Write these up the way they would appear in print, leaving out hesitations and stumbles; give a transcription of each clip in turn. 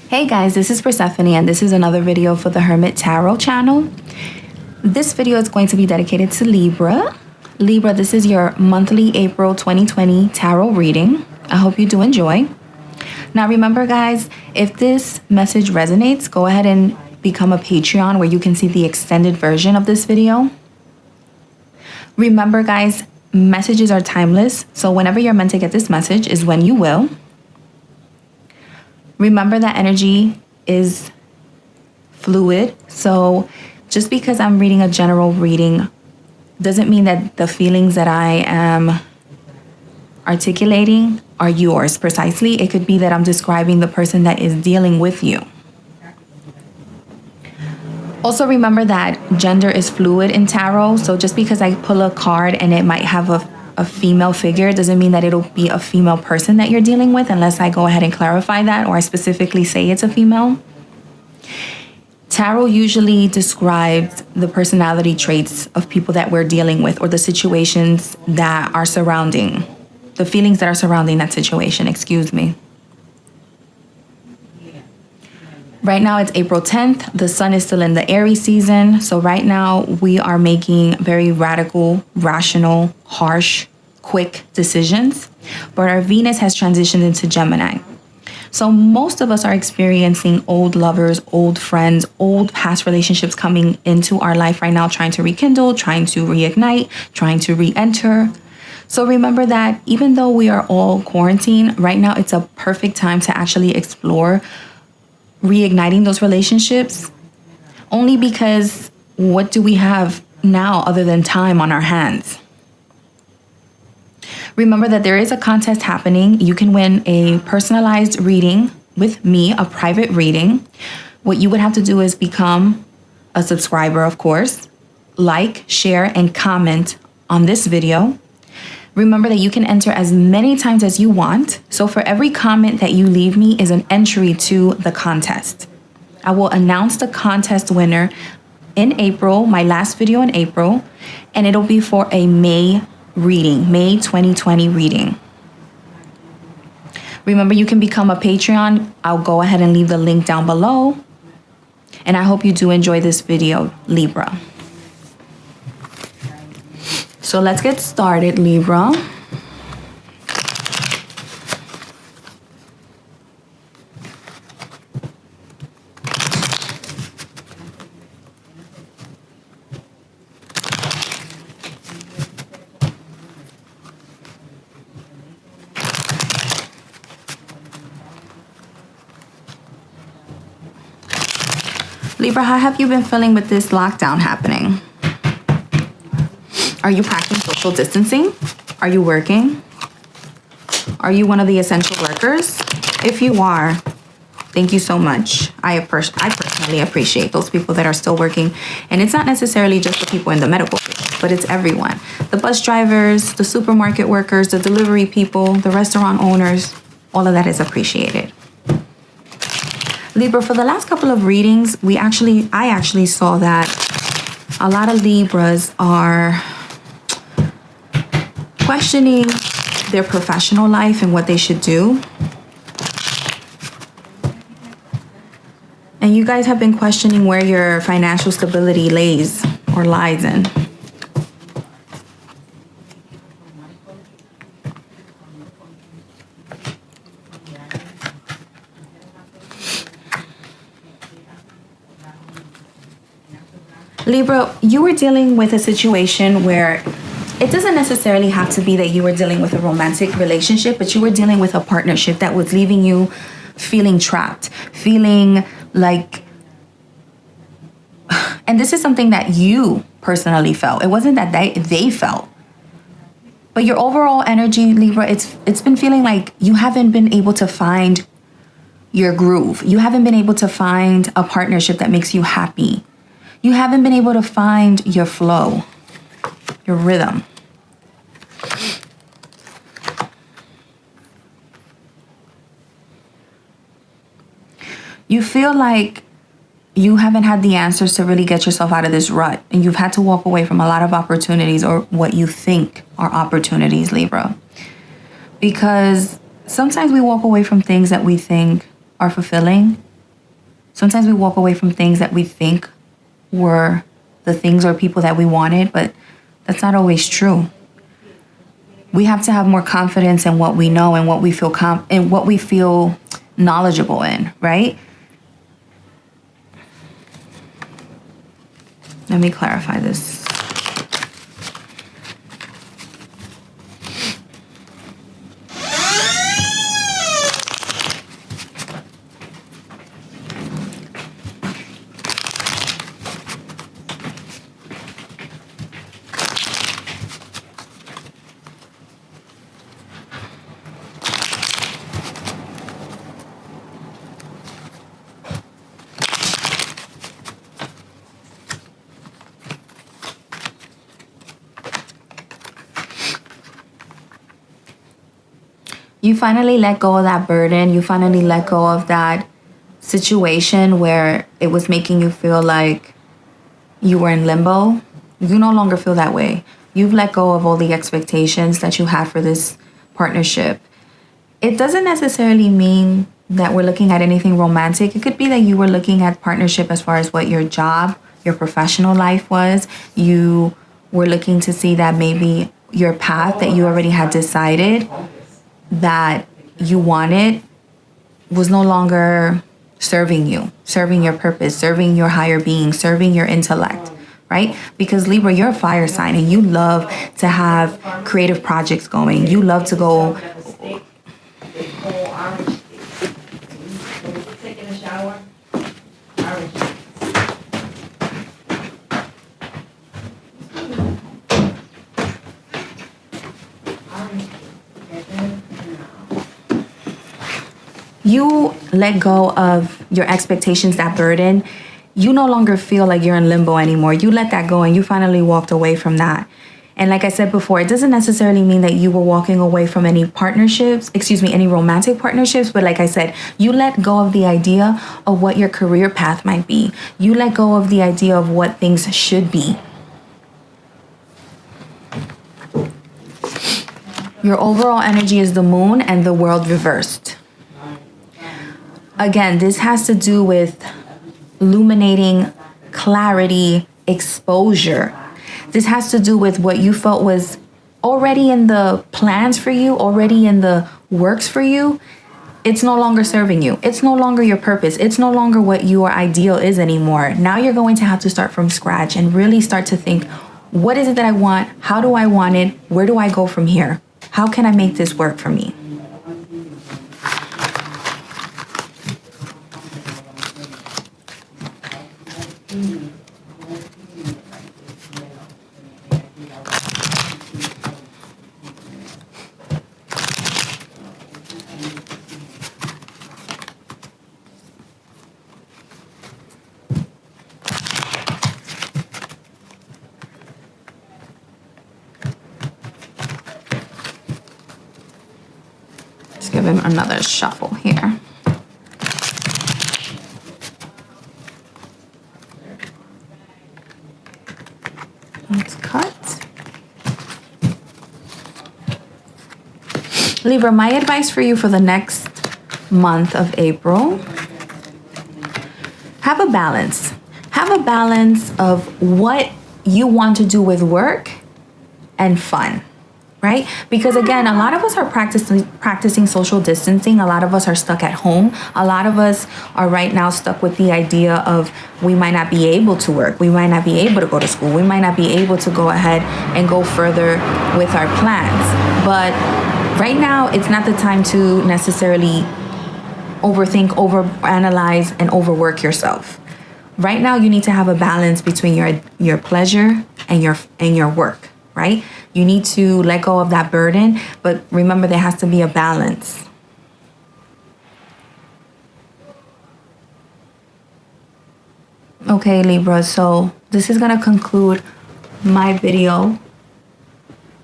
Hey guys, this is Persephone and this is another video for the Hermit Tarot channel. This video is going to be dedicated to Libra. Libra, this is your monthly April 2020 tarot reading. I hope you do enjoy. Now remember guys, if this message resonates, go ahead and become a Patreon where you can see the extended version of this video. Remember guys, messages are timeless, so whenever you're meant to get this message is when you will. Remember that energy is fluid, so just because I'm reading a general reading doesn't mean that the feelings that I am articulating are yours precisely. It could be that I'm describing the person that is dealing with you. Also remember that gender is fluid in tarot, so just because I pull a card and it might have a female figure doesn't mean that it'll be a female person that you're dealing with unless I go ahead and clarify that or I specifically say it's a female. Tarot usually describes the personality traits of people that we're dealing with or the situations that are surrounding, the feelings that are surrounding that situation, excuse me. Right now it's April 10th. The sun is still in the Aries season. So right now we are making very radical, rational, harsh, quick decisions. But our Venus has transitioned into Gemini. So most of us are experiencing old lovers, old friends, old past relationships coming into our life right now, trying to rekindle, trying to reignite, trying to re-enter. So remember that even though we are all quarantined, right now it's a perfect time to actually explore reigniting those relationships, only because what do we have now other than time on our hands? Remember that there is a contest happening. You can win a personalized reading with me, a private reading. What you would have to do is become a subscriber, of course, like, share, and comment on this video. Remember that you can enter as many times as you want. So for every comment that you leave me is an entry to the contest. I will announce the contest winner in April, my last video in April, and it'll be for a May reading, May 2020 reading. Remember, you can become a Patreon. I'll go ahead and leave the link down below. And I hope you do enjoy this video, Libra. So let's get started, Libra. Libra, how have you been feeling with this lockdown happening? Are you practicing social distancing? Are you working? Are you one of the essential workers? If you are, thank you so much. I personally appreciate those people that are still working. And it's not necessarily just the people in the medical field, but it's everyone. The bus drivers, the supermarket workers, the delivery people, the restaurant owners, all of that is appreciated. Libra, for the last couple of readings, I actually saw that a lot of Libras are questioning their professional life and what they should do. And you guys have been questioning where your financial stability lies in. Libra, you were dealing with a situation where it doesn't necessarily have to be that you were dealing with a romantic relationship, but you were dealing with a partnership that was leaving you feeling trapped, feeling like, and this is something that you personally felt. It wasn't that they felt. But your overall energy, Libra, it's been feeling like you haven't been able to find your groove. You haven't been able to find a partnership that makes you happy. You haven't been able to find your flow, your rhythm. You feel like you haven't had the answers to really get yourself out of this rut, and you've had to walk away from a lot of opportunities, or what you think are opportunities, Libra. Because sometimes we walk away from things that we think are fulfilling, Sometimes we walk away from things that we think were the things or people that we wanted, but that's not always true. We have to have more confidence in what we know and what we feel and what we feel knowledgeable in, right? Let me clarify this. You finally let go of that burden. You finally let go of that situation where it was making you feel like you were in limbo. You no longer feel that way. You've let go of all the expectations that you had for this partnership. It doesn't necessarily mean that we're looking at anything romantic. It could be that you were looking at partnership as far as what your job, your professional life was. You were looking to see that maybe your path that you already had decided that you wanted was no longer serving you, serving your purpose, serving your higher being, serving your intellect, right? Because Libra, you're a fire sign and you love to have creative projects going. You love to go. Taking a shower. You let go of your expectations, that burden. You no longer feel like you're in limbo anymore. You let that go and you finally walked away from that. And like I said before, it doesn't necessarily mean that you were walking away from any partnerships, any romantic partnerships. But like I said, you let go of the idea of what your career path might be. You let go of the idea of what things should be. Your overall energy is the moon and the world reversed. Again, this has to do with illuminating, clarity, exposure. This has to do with what you felt was already in the plans for you, already in the works for you. It's no longer serving you. It's no longer your purpose. It's no longer what your ideal is anymore. Now you're going to have to start from scratch and really start to think, what is it that I want? How do I want it? Where do I go from here? How can I make this work for me? Let's give him another shuffle here. Let's cut. Libra, my advice for you for the next month of April, have a balance. Have a balance of what you want to do with work and fun, right? Because again, a lot of us are practicing social distancing. A lot of us are stuck at home. A lot of us are right now stuck with the idea of we might not be able to work. We might not be able to go to school. We might not be able to go ahead and go further with our plans. But right now, it's not the time to necessarily overthink, overanalyze, and overwork yourself. Right now, you need to have a balance between your pleasure and your work, right? You need to let go of that burden, but remember there has to be a balance. Okay, Libra, so this is gonna conclude my video.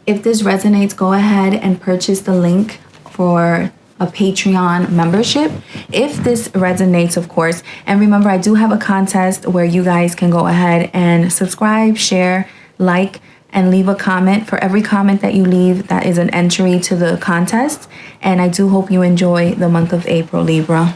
If this resonates, go ahead and purchase the link for a Patreon membership if this resonates, of course. And remember, I do have a contest where you guys can go ahead and subscribe, share, like, and leave a comment. For every comment that you leave, that is an entry to the contest. And I do hope you enjoy the month of April, Libra.